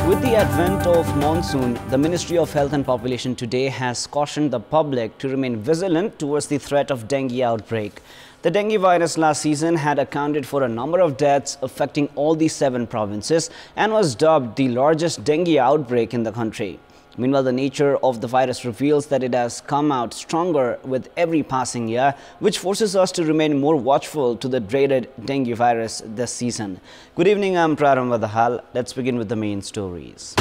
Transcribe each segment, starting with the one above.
With the advent of monsoon, the Ministry of Health and Population today has cautioned the public to remain vigilant towards the threat of dengue outbreak. The dengue virus last season had accounted for a number of deaths affecting all the 7 provinces and was dubbed the largest dengue outbreak in the country. Meanwhile, the nature of the virus reveals that it has come out stronger with every passing year, which forces us to remain more watchful to the dreaded dengue virus this season. Good evening, I'm Prarambha Dahal. Let's begin with the main stories.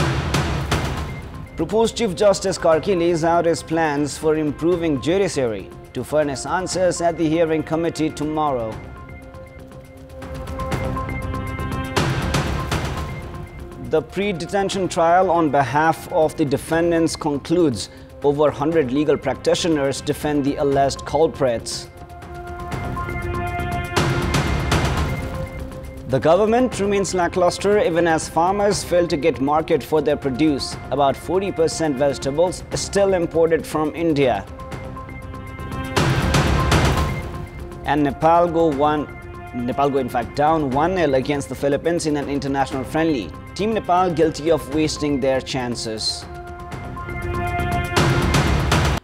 Proposed Chief Justice Karki lays out his plans for improving judiciary to furnish answers at the hearing committee tomorrow. The pre-detention trial on behalf of the defendants concludes. Over 100 legal practitioners defend the alleged culprits. The government remains lackluster even as farmers fail to get market for their produce. About 40% vegetables still imported from India. And Nepal go in fact down 1-0 against the Philippines in an international friendly. Team Nepal guilty of wasting their chances.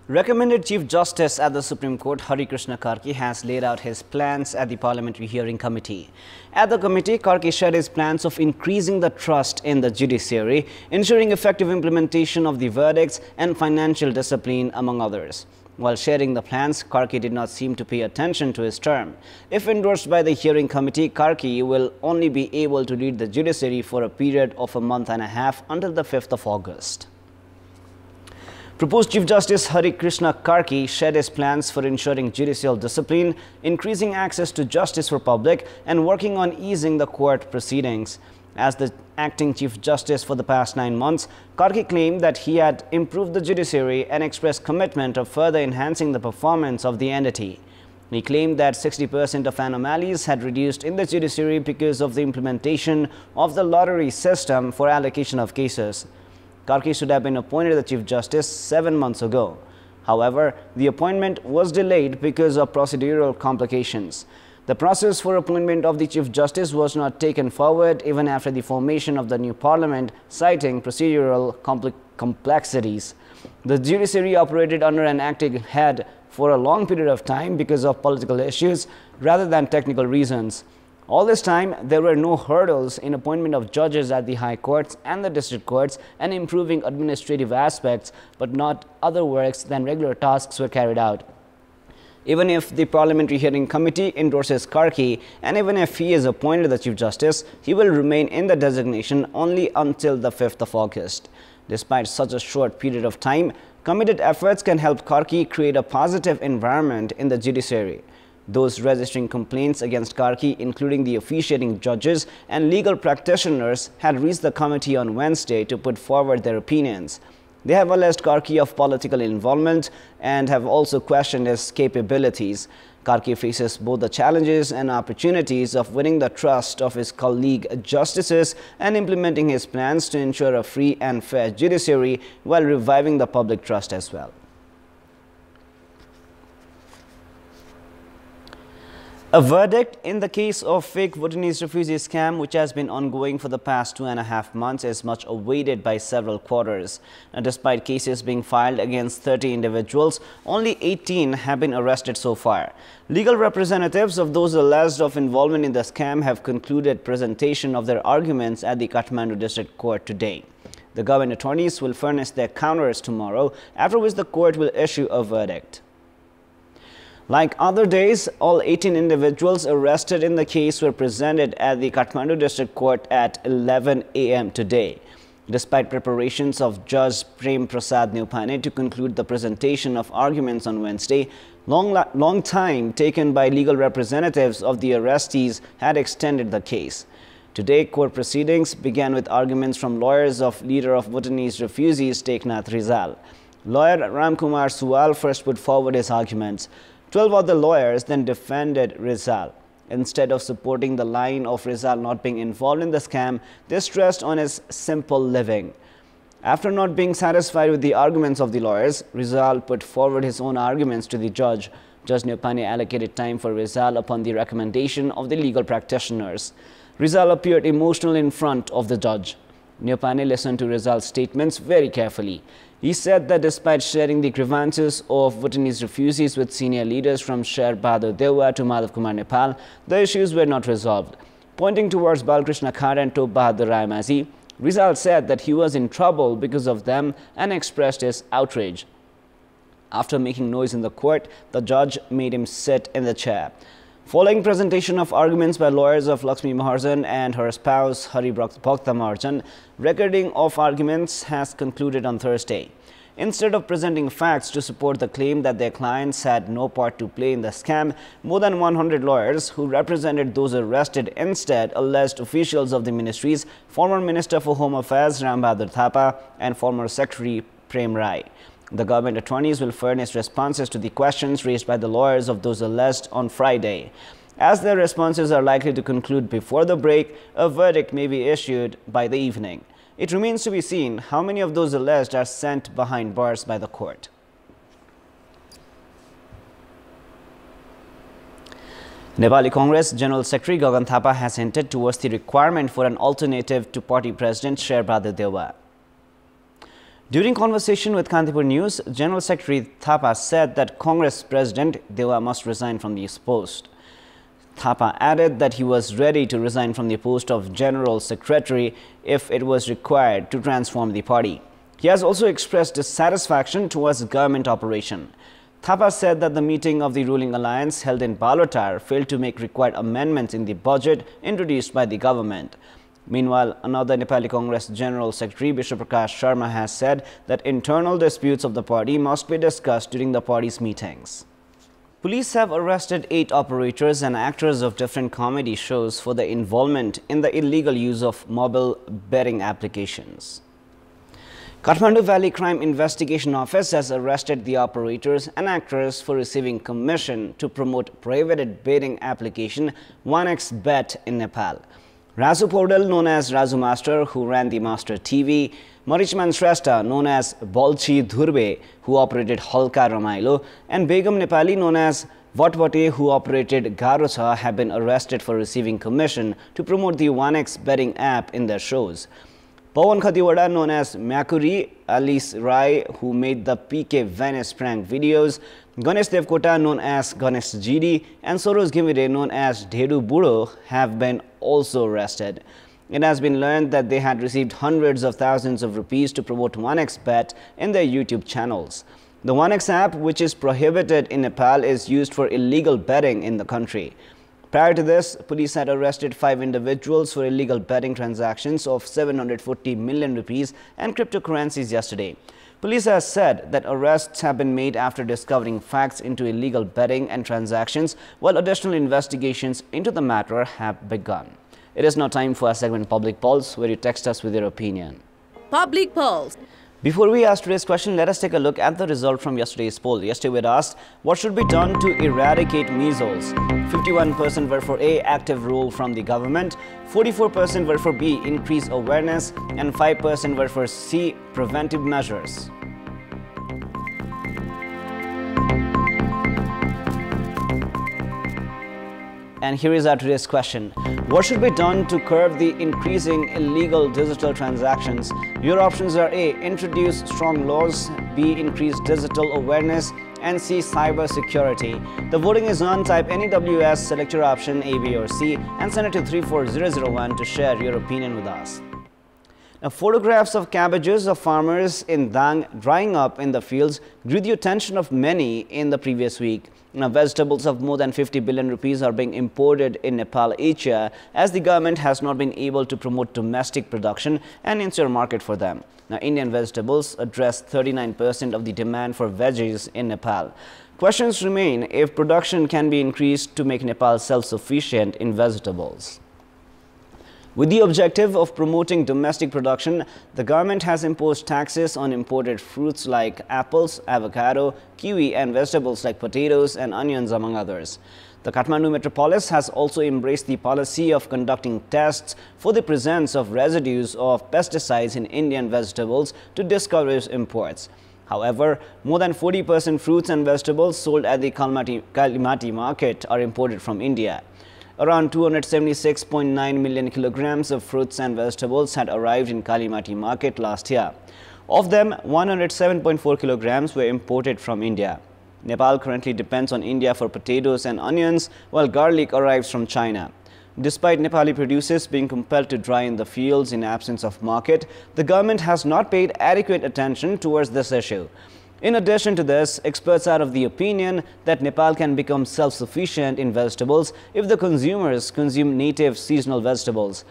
Recommended Chief Justice at the Supreme Court Hari Krishna Karki has laid out his plans at the Parliamentary Hearing Committee. At the committee, Karki shared his plans of increasing the trust in the judiciary, ensuring effective implementation of the verdicts and financial discipline, among others. While sharing the plans, Karki did not seem to pay attention to his term. If endorsed by the hearing committee, Karki will only be able to lead the judiciary for a period of a month and a half until the 5th of August. Proposed Chief Justice Hari Krishna Karki shared his plans for ensuring judicial discipline, increasing access to justice for public, and working on easing the court proceedings. As the acting Chief Justice for the past 9 months, Karki claimed that he had improved the judiciary and expressed commitment of further enhancing the performance of the entity. He claimed that 60% of anomalies had reduced in the judiciary because of the implementation of the lottery system for allocation of cases. Karki should have been appointed the Chief Justice 7 months ago. However, the appointment was delayed because of procedural complications. The process for appointment of the Chief Justice was not taken forward even after the formation of the new parliament, citing procedural complexities. The judiciary operated under an acting head for a long period of time because of political issues rather than technical reasons. All this time, there were no hurdles in appointment of judges at the high courts and the district courts and improving administrative aspects, but not other works than regular tasks were carried out. Even if the Parliamentary Hearing Committee endorses Karki and even if he is appointed the Chief Justice, he will remain in the designation only until the 5th of August. Despite such a short period of time, committed efforts can help Karki create a positive environment in the judiciary. Those registering complaints against Karki, including the officiating judges and legal practitioners, had reached the committee on Wednesday to put forward their opinions. They have alleged Karki of political involvement and have also questioned his capabilities. Karki faces both the challenges and opportunities of winning the trust of his colleague justices and implementing his plans to ensure a free and fair judiciary while reviving the public trust as well. A verdict in the case of fake Bhutanese refugee scam, which has been ongoing for the past 2.5 months, is much awaited by several quarters. And despite cases being filed against 30 individuals, only 18 have been arrested so far. Legal representatives of those alleged of involvement in the scam have concluded presentation of their arguments at the Kathmandu District Court today. The government attorneys will furnish their counters tomorrow, after which the court will issue a verdict. Like other days, all 18 individuals arrested in the case were presented at the Kathmandu District Court at 11 a.m. today. Despite preparations of Judge Prem Prasad Neupane to conclude the presentation of arguments on Wednesday, long time taken by legal representatives of the arrestees had extended the case. Today, court proceedings began with arguments from lawyers of leader of Bhutanese refugees Teknath Rizal. Lawyer Ramkumar Suwal first put forward his arguments. 12 other lawyers then defended Rizal. Instead of supporting the line of Rizal not being involved in the scam, they stressed on his simple living. After not being satisfied with the arguments of the lawyers, Rizal put forward his own arguments to the judge. Judge Neupane allocated time for Rizal upon the recommendation of the legal practitioners. Rizal appeared emotional in front of the judge. Nepane listened to Rizal's statements very carefully. He said that despite sharing the grievances of Bhutanese refugees with senior leaders from Sher Bahadur Dewa to Madhav Kumar Nepal, the issues were not resolved. Pointing towards Balkrishna Khare and Top Bahadur Rai Mazi, Rizal said that he was in trouble because of them and expressed his outrage. After making noise in the court, the judge made him sit in the chair. Following presentation of arguments by lawyers of Lakshmi Maharjan and her spouse Hari Bhakta Maharjan, recording of arguments has concluded on Thursday. Instead of presenting facts to support the claim that their clients had no part to play in the scam, more than 100 lawyers who represented those arrested instead alleged officials of the ministries, former Minister for Home Affairs Ram Bahadur Thapa and former Secretary Prem Rai. The government attorneys will furnish responses to the questions raised by the lawyers of those alleged on Friday. As their responses are likely to conclude before the break, a verdict may be issued by the evening. It remains to be seen how many of those alleged are sent behind bars by the court. Nepali Congress General Secretary Gagan Thapa has hinted towards the requirement for an alternative to party president Sher Bahadur Dewa. During conversation with Kantipur News, General Secretary Thapa said that Congress President Dewa must resign from this post. Thapa added that he was ready to resign from the post of General Secretary if it was required to transform the party. He has also expressed dissatisfaction towards government operation. Thapa said that the meeting of the ruling alliance held in Balotar failed to make required amendments in the budget introduced by the government. Meanwhile, another Nepali Congress General Secretary Vishwa Prakash Sharma has said that internal disputes of the party must be discussed during the party's meetings. Police have arrested 8 operators and actors of different comedy shows for their involvement in the illegal use of mobile betting applications. Kathmandu Valley Crime Investigation Office has arrested the operators and actors for receiving commission to promote prohibited betting application 1xBet in Nepal. Razu Podal, known as Razu Master, who ran the Master TV, Marichman Shrestha, known as Balchi Dhurbe, who operated Halka Ramailo, and Begum Nepali, known as Vatwate, who operated Garocha, have been arrested for receiving commission to promote the 1x betting app in their shows. Pawan Khatiwada, known as Makuri, Alice Rai, who made the PK Venice prank videos, Ganesh Devkota, known as Ganesh GD, and Soros Gimire, known as Dhedu Buro, have been also arrested. It has been learned that they had received hundreds of thousands of rupees to promote 1xBet in their YouTube channels. The 1x app, which is prohibited in Nepal, is used for illegal betting in the country. Prior to this, police had arrested 5 individuals for illegal betting transactions of 740 million rupees and cryptocurrencies yesterday. Police has said that arrests have been made after discovering facts into illegal betting and transactions, while additional investigations into the matter have begun. It is now time for our segment Public Pulse, where you text us with your opinion. Public Pulse. Before we ask today's question, let us take a look at the result from yesterday's poll. Yesterday we had asked, what should be done to eradicate measles? 51% were for A, active role from the government, 44% were for B, increase awareness, and 5% were for C, preventive measures. And here is our today's question. What should be done to curb the increasing illegal digital transactions? Your options are A, introduce strong laws, B, increase digital awareness, and C, cyber security. The voting is on. Type any WS, select your option A, B, or C, and send it to 34001 to share your opinion with us. Now, photographs of cabbages of farmers in Dang drying up in the fields drew the attention of many in the previous week. Now, vegetables of more than 50 billion rupees are being imported in Nepal each year, as the government has not been able to promote domestic production and ensure market for them. Now, Indian vegetables address 39% of the demand for veggies in Nepal. Questions remain if production can be increased to make Nepal self-sufficient in vegetables. With the objective of promoting domestic production, the government has imposed taxes on imported fruits like apples, avocado, kiwi, and vegetables like potatoes and onions, among others. The Kathmandu metropolis has also embraced the policy of conducting tests for the presence of residues of pesticides in Indian vegetables to discourage imports. However, more than 40% fruits and vegetables sold at the Kalimati market are imported from India. Around 276.9 million kilograms of fruits and vegetables had arrived in Kalimati market last year. Of them, 107.4 kilograms were imported from India. Nepal currently depends on India for potatoes and onions, while garlic arrives from China. Despite Nepali producers being compelled to dry in the fields in absence of market, the government has not paid adequate attention towards this issue. In addition to this, experts are of the opinion that Nepal can become self-sufficient in vegetables if the consumers consume native seasonal vegetables.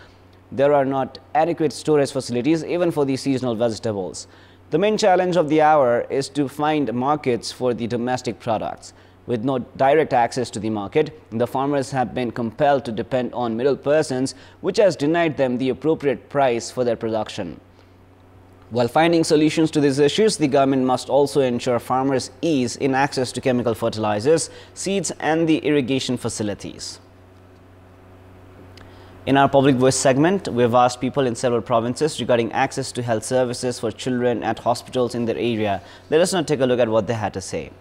There are not adequate storage facilities even for these seasonal vegetables. The main challenge of the hour is to find markets for the domestic products. With no direct access to the market, the farmers have been compelled to depend on middle persons, which has denied them the appropriate price for their production. While finding solutions to these issues, the government must also ensure farmers' ease in access to chemical fertilizers, seeds and the irrigation facilities. In our Public Voice segment, we have asked people in several provinces regarding access to health services for children at hospitals in their area. Let us now take a look at what they had to say.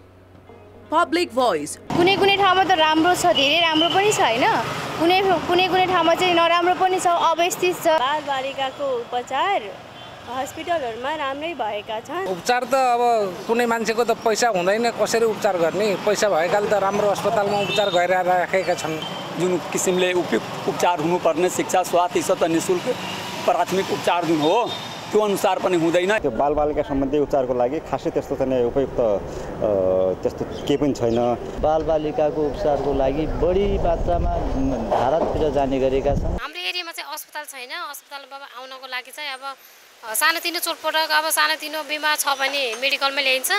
Public Voice. कुनै कुनै ठाउँमा त राम्रो छ, धेरै राम्रो पनि छ हैन, कुनै कुनै ठाउँमा चाहिँ नराम्रो पनि छ, अवस्थित छ। बालबालिकाको उपचार हस्पिटलहरुमा राम्रै भएका छन्। उपचार त अब कुनै मान्छेको त पैसा हुँदैन, कसरी उपचार गर्ने? पैसा भएकाले त राम्रो अस्पतालमा उपचार गरिराखेका छन्। जुन किसिमले उपचार हुनुपर्ने शिक्षा स्वास्थ्य त निशुल्क प्राथमिक उपचार जुन हो त्यो अनुसार पनि हुँदैन। त्यो बालबालिका सम्बन्धी उपचारको लागि खासै त्यस्तो चाहिँ उपयुक्त त्यस्तो केही पनि छैन। बालबालिकाको उपचारको लागि बढी मात्रामा भारततिर जाने गरेका छन्। हाम्रो एरियामा चाहिँ अस्पताल छैन। अस्पतालमा आउनको लागि चाहिँ अब सानोतिनो चोटपटक अब सानोतिनो बिमार छ भने मेडिकलमा ल्याइन्छ।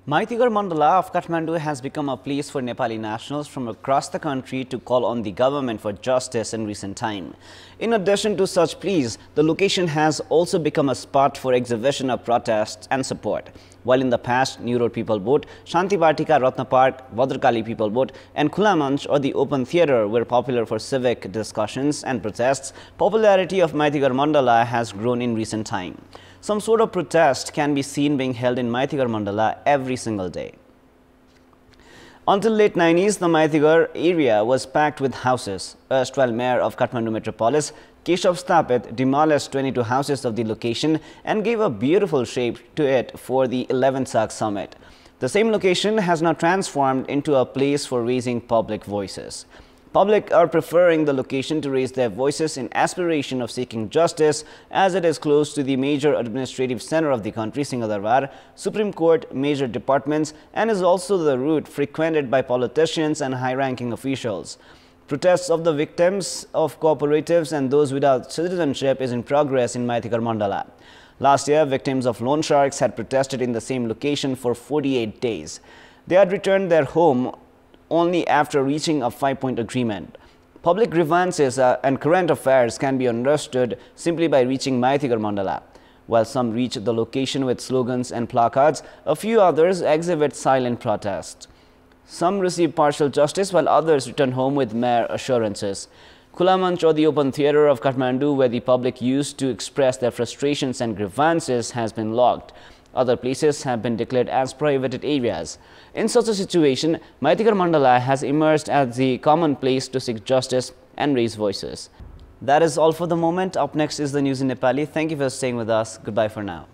Maitigar Mandala of Kathmandu has become a place for Nepali nationals from across the country to call on the government for justice in recent time. In addition to such pleas, the location has also become a spot for exhibition of protests and support. While in the past, New Road People Boat, Shanti Batika Ratna Park, Bhadrakali People Boat and Khula Manch or the Open Theatre were popular for civic discussions and protests, popularity of Maitigar Mandala has grown in recent time. Some sort of protest can be seen being held in Maitigar Mandala every single day. Until late 90s, the Maitigar area was packed with houses. Erstwhile Mayor of Kathmandu Metropolis, Keshav Stapit, demolished 22 houses of the location and gave a beautiful shape to it for the 11th SAG Summit. The same location has now transformed into a place for raising public voices. Public are preferring the location to raise their voices in aspiration of seeking justice as it is close to the major administrative center of the country, Singhadarbar, Supreme Court, major departments and is also the route frequented by politicians and high-ranking officials. Protests of the victims of cooperatives and those without citizenship is in progress in Maitigar Mandala. Last year, victims of loan sharks had protested in the same location for 48 days. They had returned their home only after reaching a 5-point agreement. Public grievances and current affairs can be understood simply by reaching Maitigar Mandala. While some reach the location with slogans and placards, a few others exhibit silent protest. Some receive partial justice while others return home with mere assurances. Khula Manch or the Open Theatre of Kathmandu, where the public used to express their frustrations and grievances, has been locked. Other places have been declared as prohibited areas. In such a situation, Maitigar Mandala has emerged as the common place to seek justice and raise voices. That is all for the moment. Up next is the news in Nepali. Thank you for staying with us. Goodbye for now.